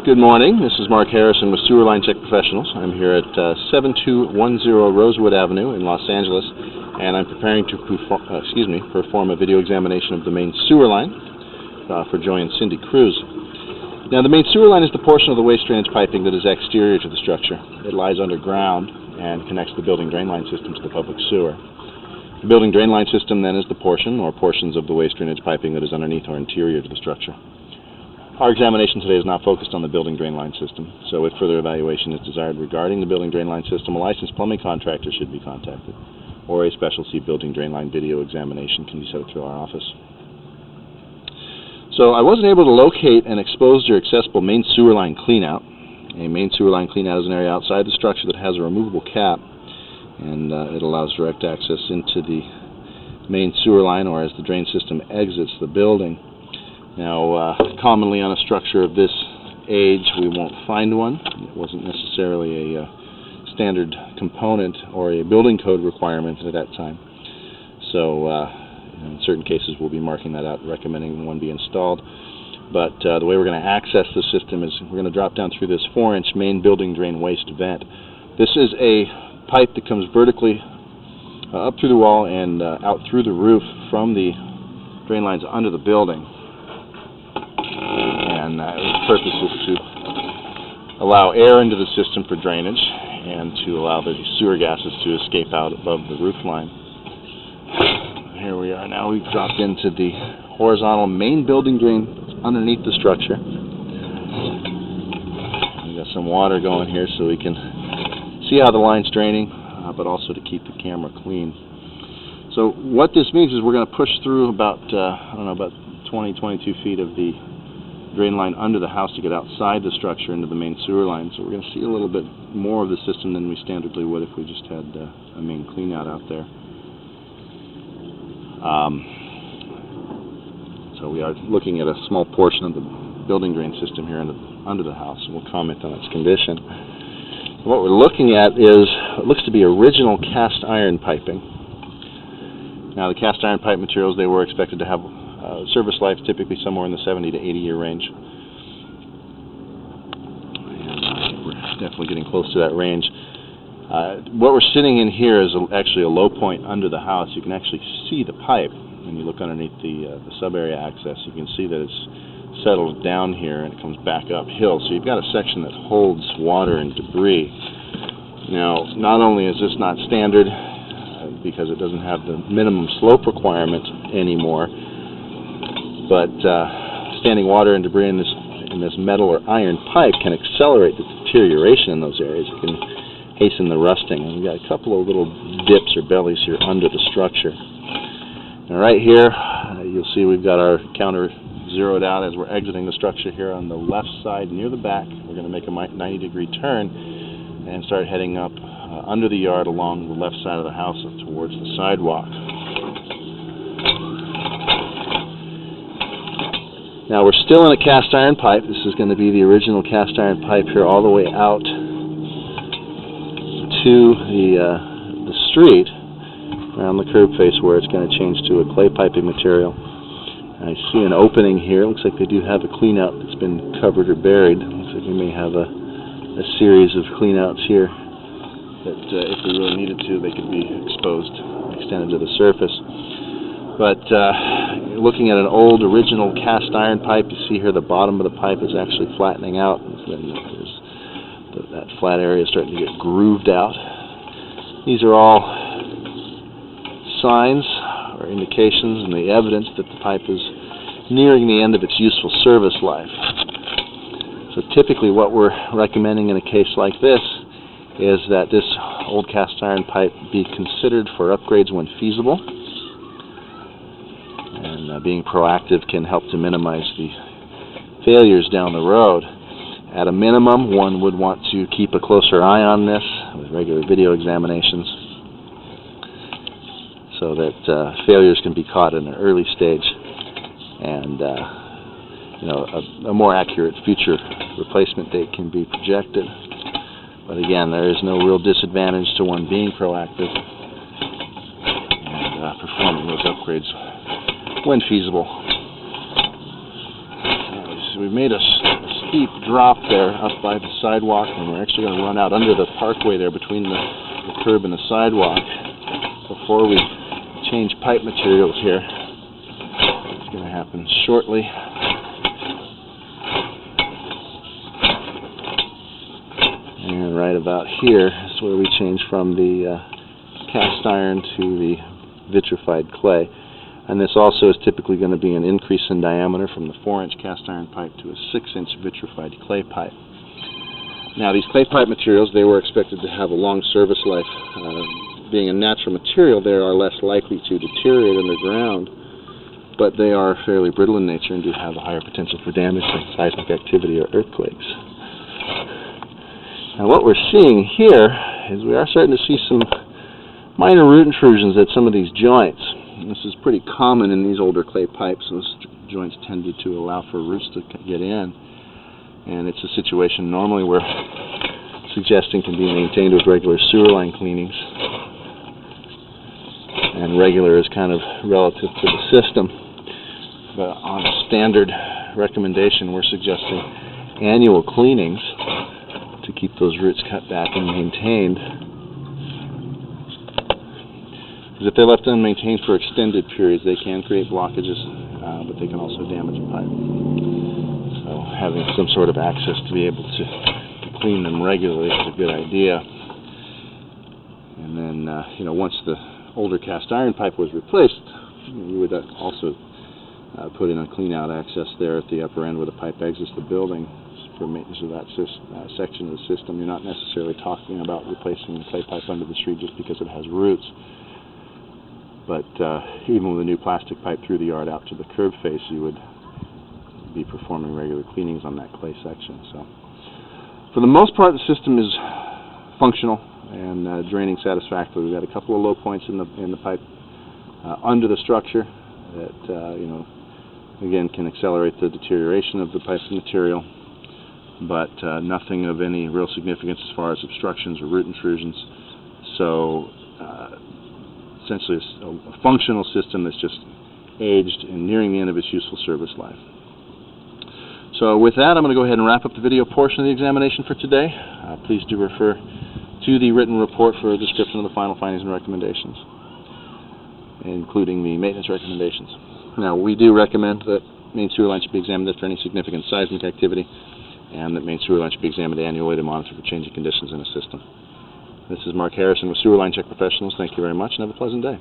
Good morning. This is Mark Harrison with Sewer Line Check Professionals. I'm here at 7210 Rosewood Avenue in Los Angeles, and I'm preparing to perform a video examination of the main sewer line for Joy and Cindy Cruz. Now, the main sewer line is the portion of the waste drainage piping that is exterior to the structure. It lies underground and connects the building drain line system to the public sewer. The building drain line system then is the portion or portions of the waste drainage piping that is underneath or interior to the structure. Our examination today is not focused on the building drain line system, so if further evaluation is desired regarding the building drain line system, a licensed plumbing contractor should be contacted, or a specialty building drain line video examination can be set up through our office. So I wasn't able to locate an exposed or accessible main sewer line cleanout. A main sewer line cleanout is an area outside the structure that has a removable cap, and it allows direct access into the main sewer line or as the drain system exits the building. Now, commonly on a structure of this age, we won't find one. It wasn't necessarily a standard component or a building code requirement at that time. So, in certain cases, we'll be marking that out, recommending one be installed. But the way we're going to access the system is we're going to drop down through this 4-inch main building drain waste vent. This is a pipe that comes vertically up through the wall and out through the roof from the drain lines under the building. And its purpose is to allow air into the system for drainage and to allow the sewer gases to escape out above the roof line. Here we are now. We've dropped into the horizontal main building drain underneath the structure. We've got some water going here so we can see how the line's draining, but also to keep the camera clean. So what this means is we're going to push through about, about 20-22 feet of the drain line under the house to get outside the structure into the main sewer line. So we're going to see a little bit more of the system than we standardly would if we just had a main clean out there. So we are looking at a small portion of the building drain system here under the house, and we'll comment on its condition. What we're looking at is what looks to be original cast iron piping. Now, the cast iron pipe materials, they were expected to have service life typically somewhere in the 70 to 80 year range. And we're definitely getting close to that range. What we're sitting in here is actually a low point under the house. You can actually see the pipe when you look underneath the sub-area access. You can see that it's settled down here and it comes back uphill. So you've got a section that holds water and debris. Now, not only is this not standard because it doesn't have the minimum slope requirement anymore, but standing water and debris in this metal or iron pipe can accelerate the deterioration in those areas. It can hasten the rusting. And we've got a couple of little dips or bellies here under the structure. And right here, you'll see we've got our counter zeroed out as we're exiting the structure here on the left side near the back. We're going to make a 90-degree turn and start heading up under the yard along the left side of the house up towards the sidewalk. Now we're still in a cast iron pipe. This is going to be the original cast iron pipe here all the way out to the street around the curb face where it's going to change to a clay piping material. I see an opening here. Looks like they do have a clean out that's been covered or buried. Looks like we may have a series of clean outs here that if we really needed to, they could be exposed, extended to the surface. But looking at an old original cast iron pipe, you see here the bottom of the pipe is actually flattening out. That flat area is starting to get grooved out. These are all signs or indications and the evidence that the pipe is nearing the end of its useful service life. So typically what we're recommending in a case like this is that this old cast iron pipe be considered for upgrades when feasible. And being proactive can help to minimize the failures down the road. At a minimum, one would want to keep a closer eye on this with regular video examinations so that failures can be caught in an early stage and a more accurate future replacement date can be projected. But again, there is no real disadvantage to one being proactive and performing those upgrades when feasible. So we've made a steep drop there up by the sidewalk, and we're actually going to run out under the parkway there between the curb and the sidewalk before we change pipe materials here. It's going to happen shortly. And right about here is where we change from the cast iron to the vitrified clay. And this also is typically going to be an increase in diameter from the 4-inch cast iron pipe to a 6-inch vitrified clay pipe. Now, these clay pipe materials, they were expected to have a long service life. Being a natural material, they are less likely to deteriorate underground, but they are fairly brittle in nature and do have a higher potential for damage like seismic activity or earthquakes. Now, what we're seeing here is we are starting to see some minor root intrusions at some of these joints. This is pretty common in these older clay pipes. Those joints tended to allow for roots to get in, and it's a situation normally we're suggesting can be maintained with regular sewer line cleanings, and regular is kind of relative to the system, but on a standard recommendation we're suggesting annual cleanings to keep those roots cut back and maintained. Because if they're left unmaintained for extended periods, they can create blockages, but they can also damage a pipe. So having some sort of access to be able to clean them regularly is a good idea. And then, once the older cast iron pipe was replaced, you would also put in a clean out access there at the upper end where the pipe exits the building for maintenance of that section of the system. You're not necessarily talking about replacing the clay pipe under the street just because it has roots. But even with a new plastic pipe through the yard out to the curb face, you would be performing regular cleanings on that clay section. So, for the most part, the system is functional and draining satisfactorily. We've got a couple of low points in the pipe under the structure that again can accelerate the deterioration of the pipe material, but nothing of any real significance as far as obstructions or root intrusions. So. Essentially a functional system that's just aged and nearing the end of its useful service life. So with that, I'm going to go ahead and wrap up the video portion of the examination for today. Please do refer to the written report for a description of the final findings and recommendations, including the maintenance recommendations. Now, we do recommend that main sewer line should be examined after any significant seismic activity, and that main sewer line should be examined annually to monitor for changing conditions in the system. This is Mark Harrison with Sewer Line Check Professionals. Thank you very much and have a pleasant day.